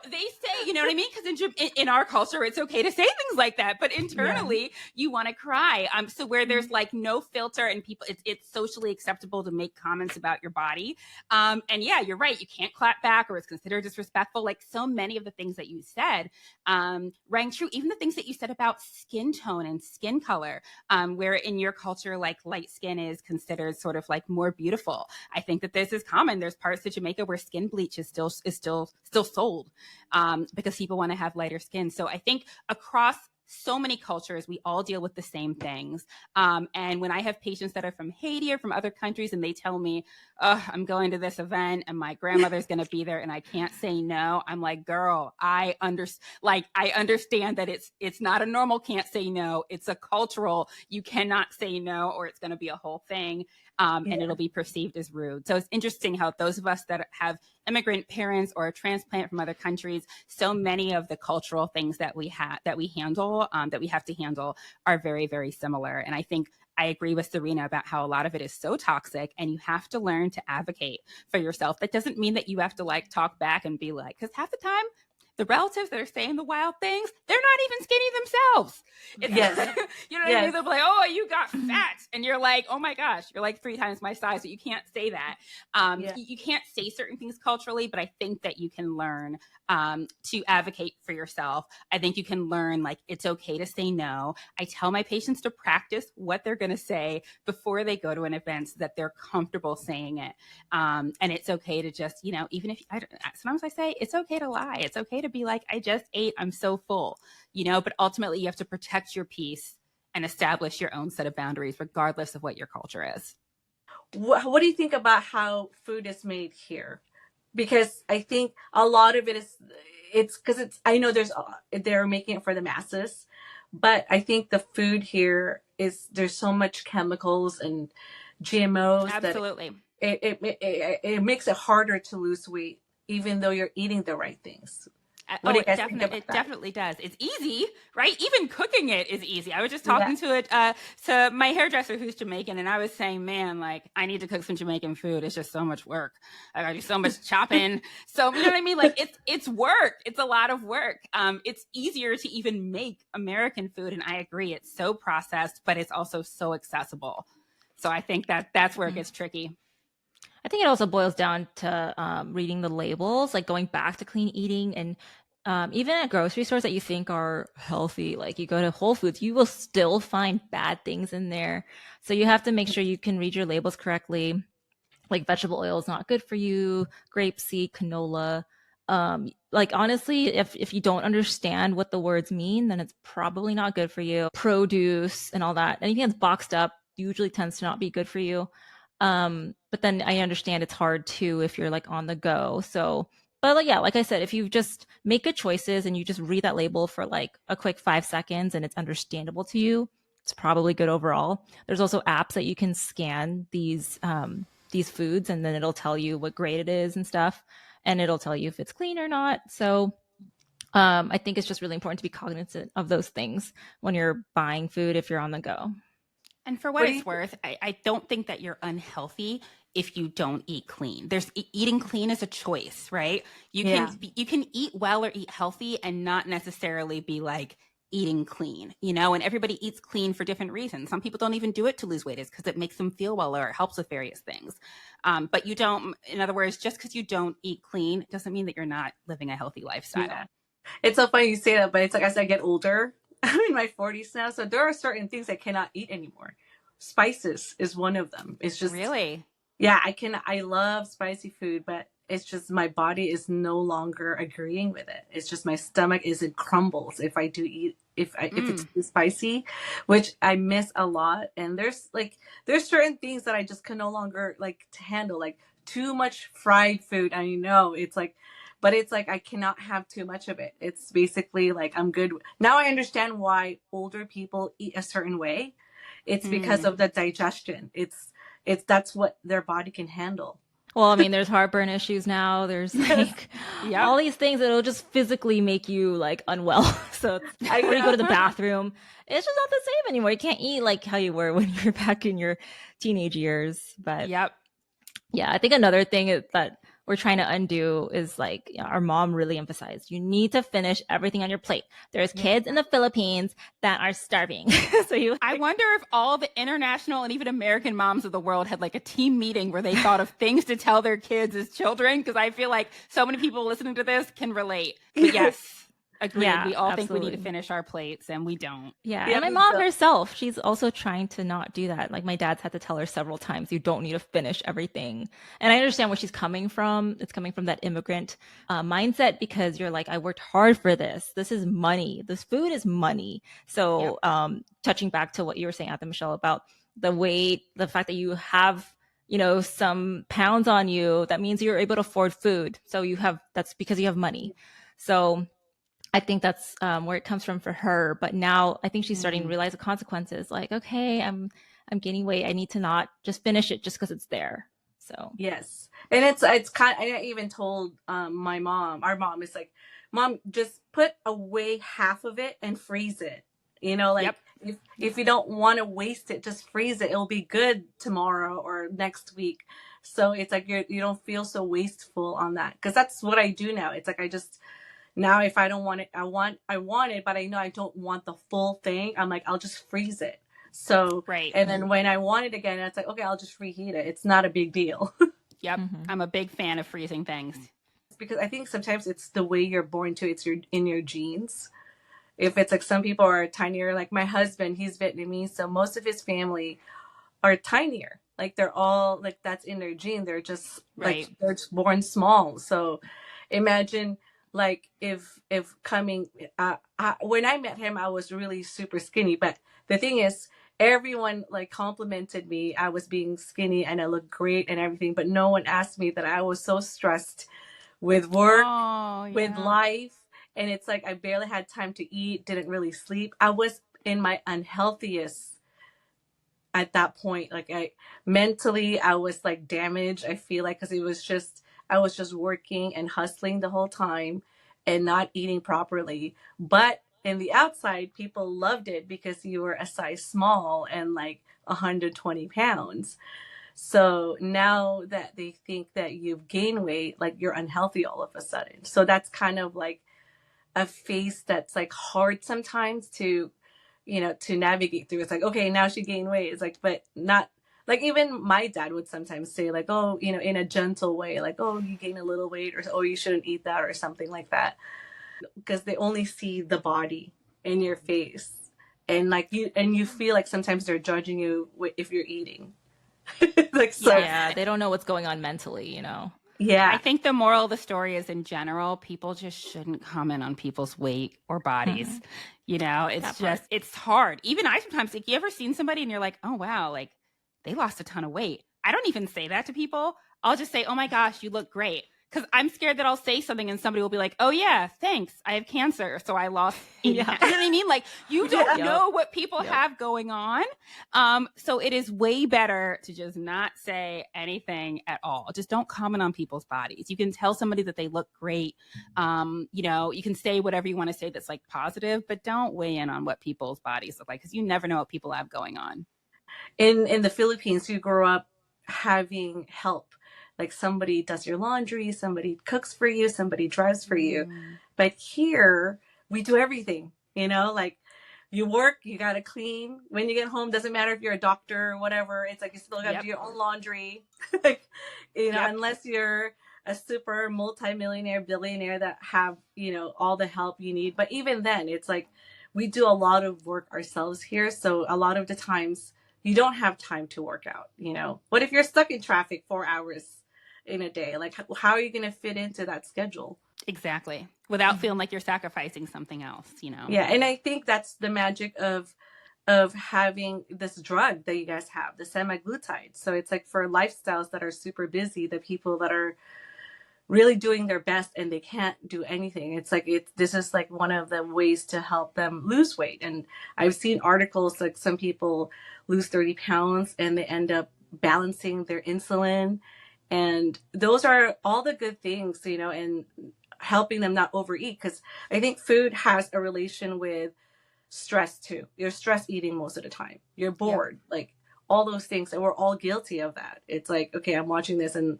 they say, you know what I mean? Because in our culture, it's okay to say things like that. But internally, you want to cry. So where there's like no filter and people, it's socially acceptable to make comments about your body. And yeah, you're right. You can't clap back or it's considered disrespectful. Like so many of the things that you said rang true. Even the things that you said about skin tone and skin color, where in your culture, like light skin is considered sort of like more beautiful. I think that this is common. There's parts of Jamaica where skin bleach is still sold because people want to have lighter skin. So I think across so many cultures, we all deal with the same things. And when I have patients that are from Haiti or from other countries and they tell me, oh, I'm going to this event and my grandmother's going to be there and I can't say no, I'm like, girl, I understand that it's not a normal can't say no. It's a cultural, you cannot say no or it's going to be a whole thing. And it'll be perceived as rude. So it's interesting how those of us that have immigrant parents or a transplant from other countries, so many of the cultural things that we have to handle are very, very similar. And I think I agree with Serena about how a lot of it is so toxic and you have to learn to advocate for yourself. That doesn't mean that you have to like talk back and be like, because half the time the relatives that are saying the wild things, they're not even skinny themselves. Yes. You know what I mean? They'll be like, oh, you got fat. And you're like, oh my gosh, you're like 3 times my size. But you can't say that. You can't say certain things culturally, but I think that you can learn to advocate for yourself. I think you can learn like it's okay to say no. I tell my patients to practice what they're going to say before they go to an event so that they're comfortable saying it. And it's okay to just, even if sometimes I say it's okay to lie. It's okay to be like, I just ate, I'm so full, but ultimately you have to protect your peace and establish your own set of boundaries, regardless of what your culture is. What do you think about how food is made here? Because I think a lot of it's because I know they're making it for the masses, but I think the food here there's so much chemicals and GMOs. Absolutely. That it makes it harder to lose weight, even though you're eating the right things. What do you guys think about that? It definitely does. It's easy, right? Even cooking it is easy. I was just talking to my hairdresser who's Jamaican, and I was saying, man, like I need to cook some Jamaican food. It's just so much work. I gotta do so much chopping. So you know what I mean? Like it's work. It's a lot of work. It's easier to even make American food, and I agree. It's so processed, but it's also so accessible. So I think that's where it gets tricky. I think it also boils down to reading the labels, like going back to clean eating. And even at grocery stores that you think are healthy, like you go to Whole Foods, you will still find bad things in there. So you have to make sure you can read your labels correctly. Like vegetable oil is not good for you, grapeseed, canola. Like honestly, if you don't understand what the words mean, then it's probably not good for you. Produce and all that, anything that's boxed up usually tends to not be good for you. But then I understand it's hard too if you're like on the go. So, but like I said, if you just make good choices and you just read that label for like a quick 5 seconds and it's understandable to you, it's probably good overall. There's also apps that you can scan these foods and then it'll tell you what grade it is and stuff, and it'll tell you if it's clean or not. So I think it's just really important to be cognizant of those things when you're buying food if you're on the go. And for what it's worth, I don't think that you're unhealthy if you don't eat clean. Eating clean is a choice, right? You can eat well or eat healthy and not necessarily be like eating clean, and everybody eats clean for different reasons. Some people don't even do it to lose weight. It's because it makes them feel well or it helps with various things. But you don't, in other words, just because you don't eat clean doesn't mean that you're not living a healthy lifestyle. Yeah. It's so funny you say that, but it's like as I get older, I'm in my 40s now, so there are certain things I cannot eat anymore. Spices is one of them. It's just really, yeah, I love spicy food, but it's just my body is no longer agreeing with it. It's just my stomach it crumbles if I do eat if it's too spicy, which I miss a lot. And there's certain things that I just can no longer like to handle, like too much fried food. I know it's like. But it's like I cannot have too much of it. It's basically like I'm good. Now I understand why older people eat a certain way. It's because of the digestion. It's that's what their body can handle. Well, I mean, there's heartburn issues now. There's like all these things that'll just physically make you like unwell. So when you go to the bathroom, it's just not the same anymore. You can't eat like how you were when you're back in your teenage years. But yeah, I think another thing is that we're trying to undo is like, our mom really emphasized, you need to finish everything on your plate. There's kids in the Philippines that are starving. So I wonder if all the international and even American moms of the world had like a team meeting where they thought of things to tell their kids as children, because I feel like so many people listening to this can relate. But yes, agreed. Yeah, we all think we absolutely. need to finish our plates, and we don't. Yeah. Yeah, And my me mom too. herself, she's also trying to not do that. Like my dad's had to tell her several times, you don't need to finish everything. And I understand where she's coming from. It's coming from that immigrant mindset, because you're like, I worked hard for this. This is money. This food is money. So touching back to what you were saying, Ate Michelle, about the weight, the fact that you have, you know, some pounds on you, that means you're able to afford food. So that's because you have money. So I think that's where it comes from for her. But now I think she's starting to realize the consequences. Like, okay, I'm gaining weight. I need to not just finish it just because it's there. So Yes. And it's kind I even told my mom, our mom is like, Mom, just put away half of it and freeze it. You know, like if you don't want to waste it, just freeze it. It'll be good tomorrow or next week. So it's like you don't feel so wasteful on that. Because that's what I do now. It's like I just now if I don't want it, I want it, but I know I don't want the full thing. I'm like, I'll just freeze it. So Right. and then when I want it again, it's like, okay, I'll just reheat it. It's not a big deal. Yep. I'm a big fan of freezing things. Because I think sometimes it's the way you're born to, it's in your genes. If it's like some people are tinier, like my husband, he's Vietnamese, so most of his family are tinier. Like they're all like that's in their gene. They're just Right. like they're just born small. So imagine like if coming when I met him, I was really super skinny. But the thing is, everyone like complimented me. I was being skinny and I looked great and everything, but no one asked me that I was so stressed with work, with life. And it's like I barely had time to eat, didn't really sleep. I was in my unhealthiest at that point. Like mentally I was like damaged, I feel like, because I was just working and hustling the whole time and not eating properly. But in the outside, people loved it because you were a size small and like 120 pounds. So now that they think that you've gained weight, like you're unhealthy all of a sudden. So that's kind of like a phase that's like hard sometimes to, to navigate through. It's like, okay, now she gained weight. It's like, but not like even my dad would sometimes say like, oh, in a gentle way, like, oh, you gain a little weight, or, oh, you shouldn't eat that or something like that. Because they only see the body in your face. And like you feel like sometimes they're judging you if you're eating. Like, so yeah, they don't know what's going on mentally, you know? yeah. I think the moral of the story is, in general, people just shouldn't comment on people's weight or bodies. You know, it's just, it's hard. Even I sometimes, like, you ever seen somebody and you're like, oh, wow, like they lost a ton of weight. I don't even say that to people. I'll just say, oh my gosh, you look great. Because I'm scared that I'll say something and somebody will be like, oh yeah, thanks, I have cancer, so I lost 80 pounds. You know what I mean? Like, you don't know what people have going on. So it is way better to just not say anything at all. Just don't comment on people's bodies. You can tell somebody that they look great. You can say whatever you want to say that's like positive, but don't weigh in on what people's bodies look like, because you never know what people have going on. In the Philippines, you grow up having help. Like somebody does your laundry, somebody cooks for you, somebody drives for you. But here we do everything, like you work, you got to clean. When you get home, doesn't matter if you're a doctor or whatever. It's like you still got to do your own laundry. Like, unless you're a super multimillionaire, billionaire that have, all the help you need. But even then, it's like we do a lot of work ourselves here. So a lot of the times you don't have time to work out. What if you're stuck in traffic 4 hours in a day? Like, how are you going to fit into that schedule? Exactly. Without feeling like you're sacrificing something else, Yeah. And I think that's the magic of having this drug that you guys have, the semaglutide. So it's like for lifestyles that are super busy, the people that are really doing their best and they can't do anything. It's like this is like one of the ways to help them lose weight. And I've seen articles like some people lose 30 pounds and they end up balancing their insulin. And those are all the good things, and helping them not overeat. Because I think food has a relation with stress too. You're stress eating most of the time. You're bored, like all those things. And we're all guilty of that. It's like, okay, I'm watching this and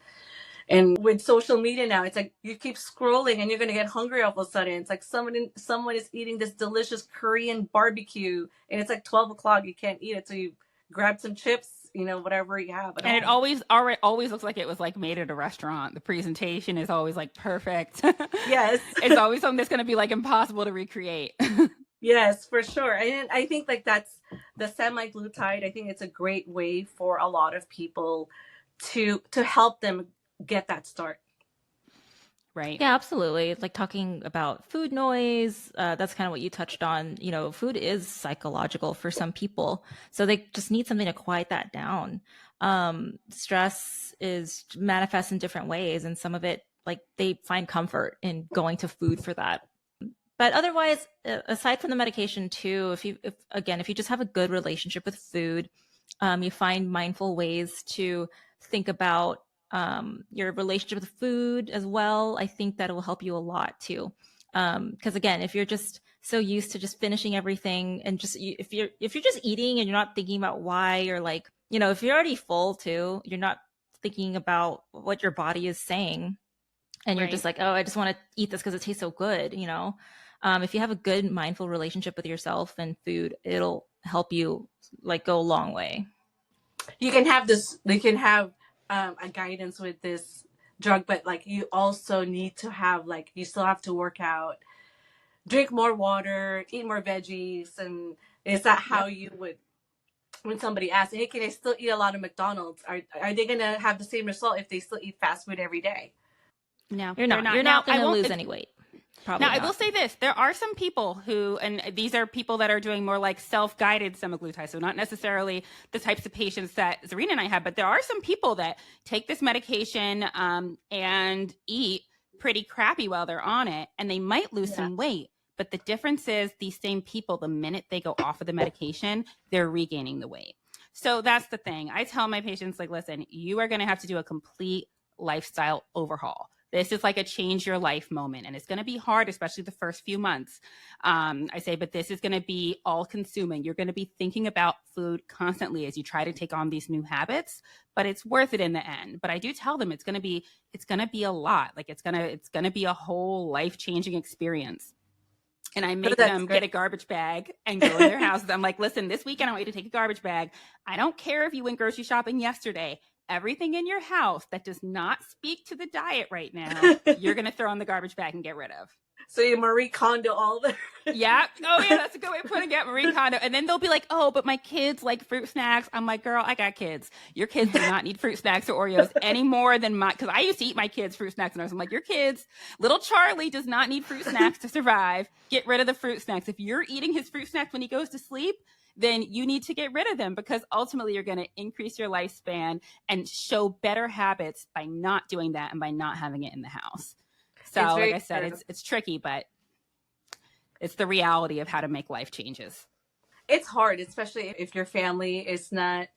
And with social media now, it's like you keep scrolling and you're gonna get hungry all of a sudden. It's like someone is eating this delicious Korean barbecue, and it's like 12 o'clock. You can't eat it, so you grab some chips, whatever you have at And it home. always looks like it was like made at a restaurant. The presentation is always like perfect. Yes. It's always something that's going to be like impossible to recreate. Yes, for sure. And I think like that's the semaglutide. I think it's a great way for a lot of people to help them get that start. Right. Yeah, absolutely. Like talking about food noise, that's kind of what you touched on. Food is psychological for some people. So they just need something to quiet that down. Stress is manifests in different ways, and some of it, like they find comfort in going to food for that. But otherwise, aside from the medication too, if you just have a good relationship with food, you find mindful ways to think about your relationship with food as well. I think that it will help you a lot too. Because again, if you're just so used to just finishing everything and if you're just eating and you're not thinking about why, or like, if you're already full too, you're not thinking about what your body is saying, and you're just like, oh, I just want to eat this because it tastes so good. If you have a good mindful relationship with yourself and food, it'll help you like go a long way. You can have a guidance with this drug, but like you also need to have, like, you still have to work out, drink more water, eat more veggies. And is that how you would, when somebody asks, hey, can I still eat a lot of McDonald's, are they gonna have the same result if they still eat fast food every day? No, you're not going to lose any weight. Probably now, not. I will say this. There are some people who, and these are people that are doing more like self-guided semaglutide, so not necessarily the types of patients that Zarina and I have, but there are some people that take this medication and eat pretty crappy while they're on it, and they might lose some weight. But the difference is these same people, the minute they go off of the medication, they're regaining the weight. So that's the thing. I tell my patients, like, listen, you are going to have to do a complete lifestyle overhaul. This is like a change your life moment, and it's going to be hard, especially the first few months. I say, but this is going to be all consuming. You're going to be thinking about food constantly as you try to take on these new habits, but it's worth it in the end. But I do tell them it's going to be a lot. Like it's going to be a whole life-changing experience. And I make them get a garbage bag and go in their houses. I'm like, listen, this weekend I want you to take a garbage bag. I don't care if you went grocery shopping yesterday. Everything in your house that does not speak to the diet right now, you're going to throw in the garbage bag and get rid of. So you Marie Kondo all the... Yeah. Oh, yeah, that's a good way of putting it, Marie Kondo. And then they'll be like, oh, but my kids like fruit snacks. I'm like, girl, I got kids. Your kids do not need fruit snacks or Oreos any more than because I used to eat my kids' fruit snacks. And I was like, your kids, little Charlie does not need fruit snacks to survive. Get rid of the fruit snacks. If you're eating his fruit snacks when he goes to sleep, then you need to get rid of them, because ultimately you're going to increase your lifespan and show better habits by not doing that and by not having it in the house. So like I said, it's tricky, but it's the reality of how to make life changes. It's hard, especially if your family is not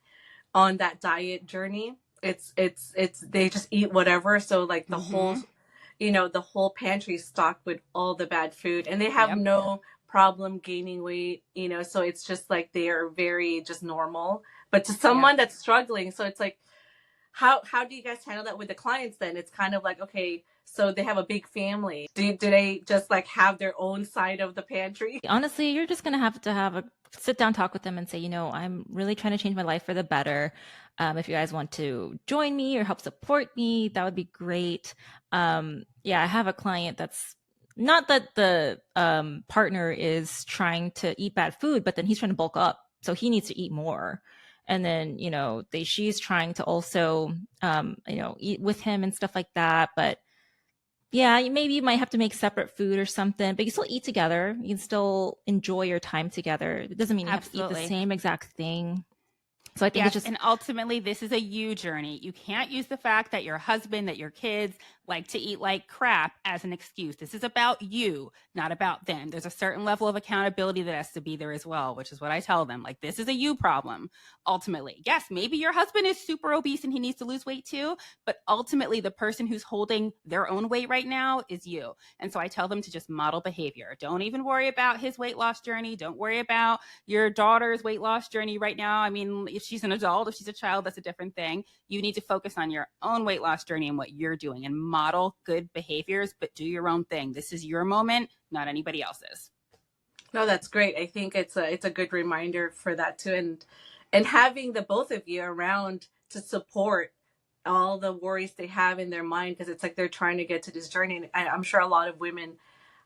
on that diet journey. It's they just eat whatever. So like the whole, the whole pantry is stocked with all the bad food, and they have no problem gaining weight, so it's just like they are very just normal. But to someone that's struggling, so it's like, how do you guys handle that with the clients then? It's kind of like, okay, so they have a big family. Do they just like have their own side of the pantry? Honestly, you're just going to have a sit down talk with them and say, I'm really trying to change my life for the better. If you guys want to join me or help support me, that would be great. I have a client that's not that the partner is trying to eat bad food, but then he's trying to bulk up. So he needs to eat more. And then, she's trying to also, eat with him and stuff like that. But yeah, maybe you might have to make separate food or something, but you still eat together. You can still enjoy your time together. It doesn't mean you have to eat the same exact thing. So I think it's just... And ultimately, this is a you journey. You can't use the fact that your husband, that your kids like to eat like crap as an excuse. This is about you, not about them. There's a certain level of accountability that has to be there as well, which is what I tell them. Like, this is a you problem, ultimately. Yes, maybe your husband is super obese and he needs to lose weight too, but ultimately the person who's holding their own weight right now is you. And so I tell them to just model behavior. Don't even worry about his weight loss journey. Don't worry about your daughter's weight loss journey right now. I mean, if she's an adult, if she's a child, that's a different thing. You need to focus on your own weight loss journey and what you're doing, and model good behaviors, but do your own thing. This is your moment, not anybody else's. No, that's great. I think it's a good reminder for that too, and having the both of you around to support all the worries they have in their mind, because it's like they're trying to get to this journey. And I'm sure a lot of women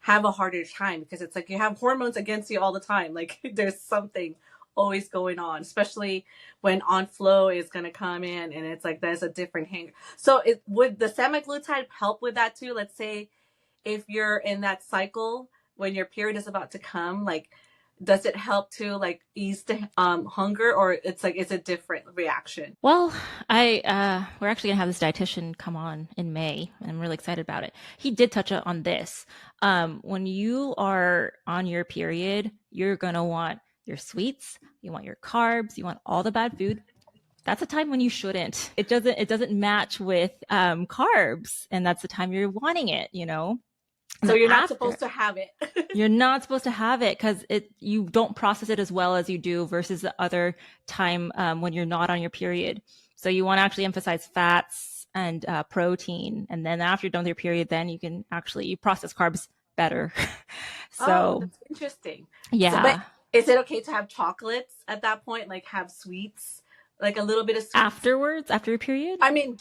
have a harder time because it's like you have hormones against you all the time. Like there's something always going on, especially when on flow is going to come in, and it's like there's a different hanger. So would the semaglutide help with that too? Let's say if you're in that cycle when your period is about to come, like does it help to like ease the hunger, or it's like it's a different reaction? Well, we're actually gonna have this dietitian come on in May, and I'm really excited about it. He did touch on this. When you are on your period, you're gonna want your sweets, you want your carbs, you want all the bad food. That's a time when you shouldn't. It doesn't match with carbs, and that's the time you're wanting it, you know? So you're not supposed to have it. You're not supposed to have it because you don't process it as well as you do versus the other time when you're not on your period. So you want to actually emphasize fats and protein, and then after you're done with your period, then you process carbs better. So that's interesting. yeah. So, but is it okay to have chocolates at that point? Like have sweets, like a little bit of sweets Afterwards, after your period? I mean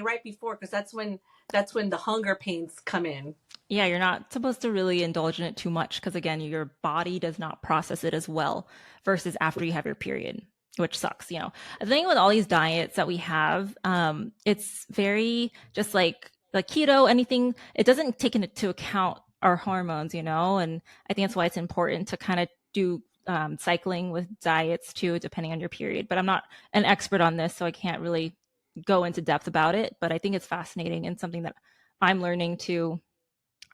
right before, because that's when the hunger pains come in. Yeah, you're not supposed to really indulge in it too much because, again, your body does not process it as well versus after you have your period, which sucks. You know, the thing with all these diets that we have, it's very just like keto, anything, it doesn't take into account our hormones, you know, and I think that's why it's important to kind of do cycling with diets too, depending on your period. But I'm not an expert on this, so I can't really go into depth about it. But I think it's fascinating and something that I'm learning to.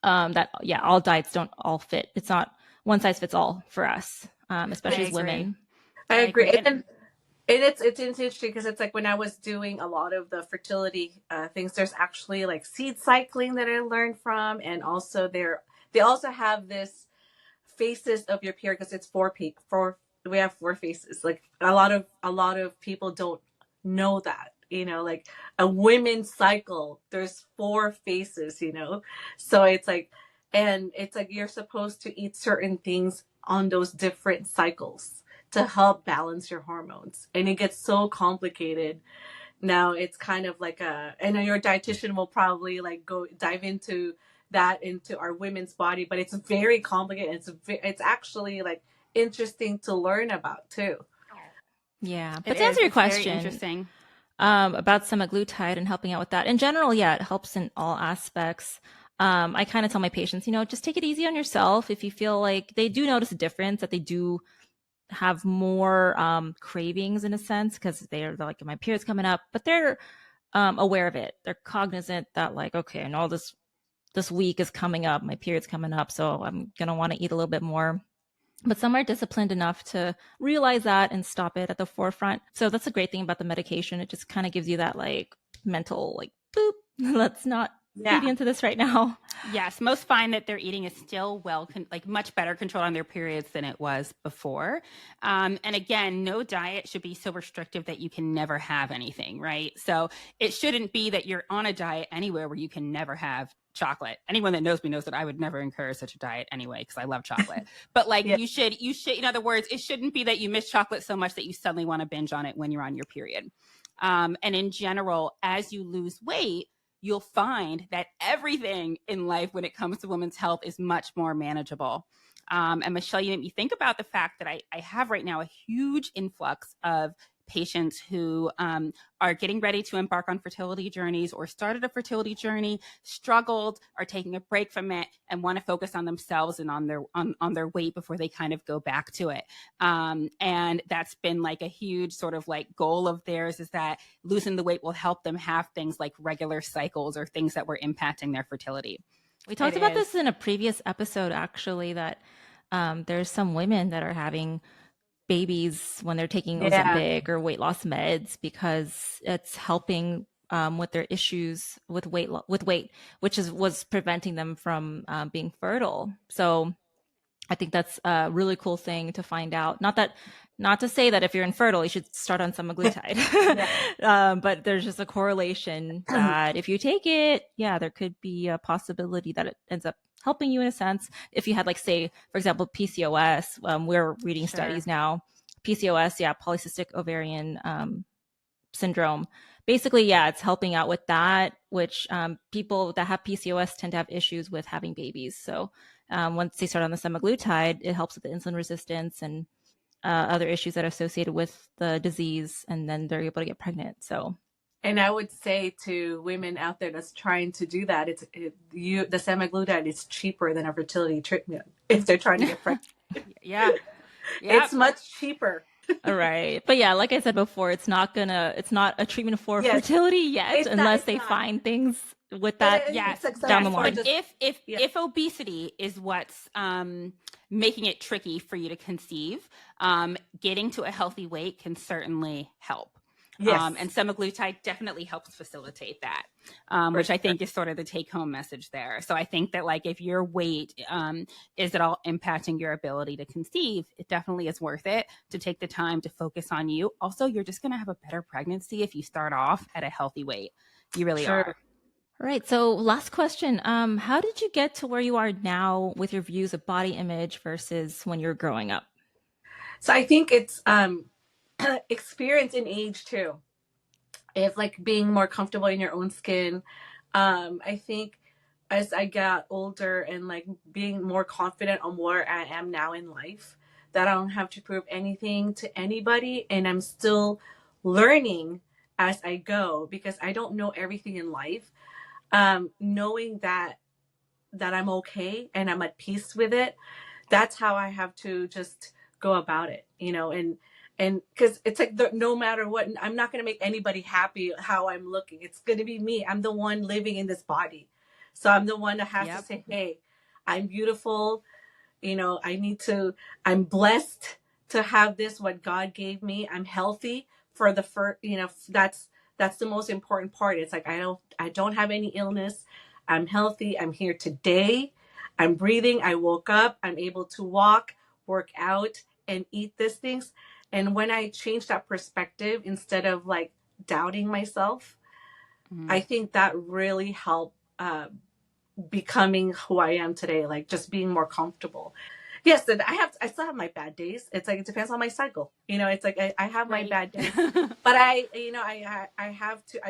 All diets don't all fit. It's not one size fits all for us, especially as women. I agree. And it's interesting because it's like when I was doing a lot of the fertility things, there's actually like seed cycling that I learned from, and also they also have this phases of your period, because it's we have 4 phases. Like a lot of people don't know that. You know, like a women's cycle, there's 4 phases, you know? So it's like you're supposed to eat certain things on those different cycles to help balance your hormones. And it gets so complicated. Now it's kind of like and your dietitian will probably like go dive into our women's body, but it's very complicated. It's actually like interesting to learn about too. Yeah. But to answer your question, very interesting. About semaglutide and helping out with that. In general, yeah, it helps in all aspects. I kind of tell my patients, you know, just take it easy on yourself. If you feel like they do notice a difference, that they do have more cravings in a sense, because they're like, my period's coming up, but they're aware of it. They're cognizant that like, okay, I know this week is coming up, my period's coming up, so I'm going to want to eat a little bit more. But some are disciplined enough to realize that and stop it at the forefront. So that's a great thing about the medication. It just kind of gives you that like mental, like, boop, let's not feed into this right now. Yes, most find that their eating is still much better controlled on their periods than it was before. And again, no diet should be so restrictive that you can never have anything, right? So it shouldn't be that you're on a diet anywhere where you can never have chocolate. Anyone that knows me knows that I would never encourage such a diet anyway, because I love chocolate. But like you should, in other words, it shouldn't be that you miss chocolate so much that you suddenly want to binge on it when you're on your period. And in general, as you lose weight, you'll find that everything in life when it comes to women's health is much more manageable. And Michelle, you made me think about the fact that I have right now a huge influx of patients who are getting ready to embark on fertility journeys or started a fertility journey, struggled, are taking a break from it, and want to focus on themselves and on their weight before they kind of go back to it. And that's been like a huge sort of like goal of theirs, is that losing the weight will help them have things like regular cycles or things that were impacting their fertility. We talked about this in a previous episode, actually, that there's some women that are having babies when they're taking Ozempic or weight loss meds because it's helping with their issues with weight, which was preventing them from being fertile. So I think that's a really cool thing to find out. Not to say that if you're infertile, you should start on semaglutide, but there's just a correlation that if you take it, there could be a possibility that it ends up helping you in a sense. If you had, like, say, for example, PCOS, we're reading studies now, PCOS, polycystic ovarian syndrome. Basically, it's helping out with that, which people that have PCOS tend to have issues with having babies. So once they start on the semaglutide, it helps with the insulin resistance and other issues that are associated with the disease, and then they're able to get pregnant. So, and I would say to women out there that's trying to do that, the semaglutide is cheaper than a fertility treatment if they're trying to get pregnant. It's much cheaper. All right. But like I said before, it's not a treatment for fertility yet, unless they find things with that down the line. If obesity is what's making it tricky for you to conceive, getting to a healthy weight can certainly help. And semaglutide definitely helps facilitate that, which I think is sort of the take-home message there. So I think that, like, if your weight is at all impacting your ability to conceive, it definitely is worth it to take the time to focus on you. Also, you're just going to have a better pregnancy if you start off at a healthy weight. You really are. All right. So last question. How did you get to where you are now with your views of body image versus when you were growing up? So I think it's experience and age too. If, like, being more comfortable in your own skin. I think as I got older and, like, being more confident on where I am now in life, that I don't have to prove anything to anybody, and I'm still learning as I go because I don't know everything in life. Knowing that I'm okay and I'm at peace with it, that's how I have to just go about it, and because it's like no matter what, I'm not going to make anybody happy how I'm looking. It's going to be me. I'm the one living in this body. So I'm the one that has to say, hey, I'm beautiful. I'm blessed to have this, what God gave me. I'm healthy for the first, that's the most important part. It's like, I don't have any illness. I'm healthy. I'm here today. I'm breathing. I woke up. I'm able to walk, work out, and eat these things. And when I changed that perspective, instead of, like, doubting myself, I think that really helped becoming who I am today, like just being more comfortable. Yes, and I still have my bad days. It's like, it depends on my cycle. It's like I have my bad days, but I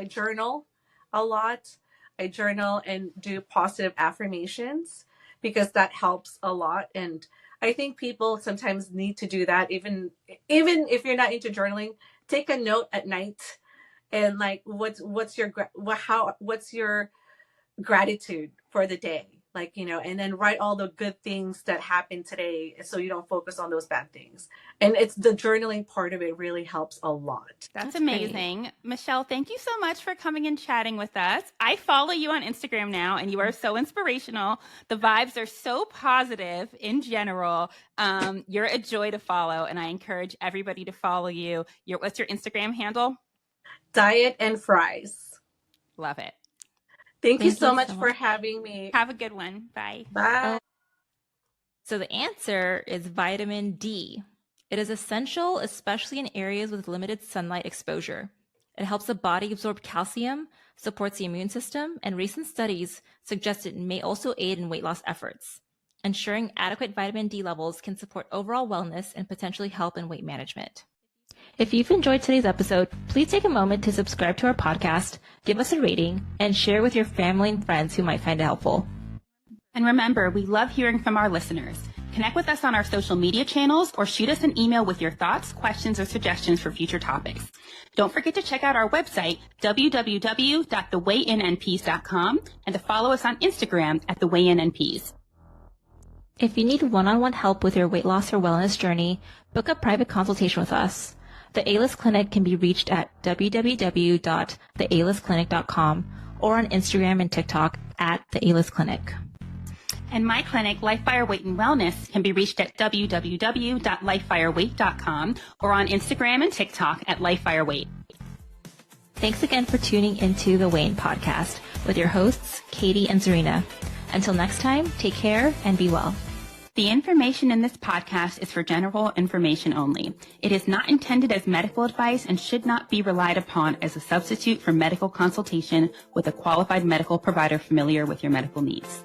journal a lot. I journal and do positive affirmations because that helps a lot. And I think people sometimes need to do that. Even if you're not into journaling, take a note at night and, like, what's your gratitude for the day, like, and then write all the good things that happened today so you don't focus on those bad things. And it's the journaling part of it really helps a lot. That's amazing. Great. Michelle, thank you so much for coming and chatting with us. I follow you on Instagram now, and you are so inspirational. The vibes are so positive in general. You're a joy to follow, and I encourage everybody to follow you. What's your Instagram handle? Diet and Fries. Love it. Thank you so much for having me. Have a good one. Bye. Bye. So the answer is vitamin D. It is essential, especially in areas with limited sunlight exposure. It helps the body absorb calcium, supports the immune system, and recent studies suggest it may also aid in weight loss efforts. Ensuring adequate vitamin D levels can support overall wellness and potentially help in weight management. If you've enjoyed today's episode, please take a moment to subscribe to our podcast, give us a rating, and share with your family and friends who might find it helpful. And remember, we love hearing from our listeners. Connect with us on our social media channels or shoot us an email with your thoughts, questions, or suggestions for future topics. Don't forget to check out our website, www.thewayinandpeas.com, and to follow us on Instagram at thewayinandpeas. If you need one-on-one help with your weight loss or wellness journey, book a private consultation with us. The A-List Clinic can be reached at www.thealistclinic.com or on Instagram and TikTok at The A-List Clinic. And my clinic, Lifefire Weight and Wellness, can be reached at www.lifefireweight.com or on Instagram and TikTok at lifefireweight. Thanks again for tuning into the Wayne Podcast with your hosts, Katie and Zarina. Until next time, take care and be well. The information in this podcast is for general information only. It is not intended as medical advice and should not be relied upon as a substitute for medical consultation with a qualified medical provider familiar with your medical needs.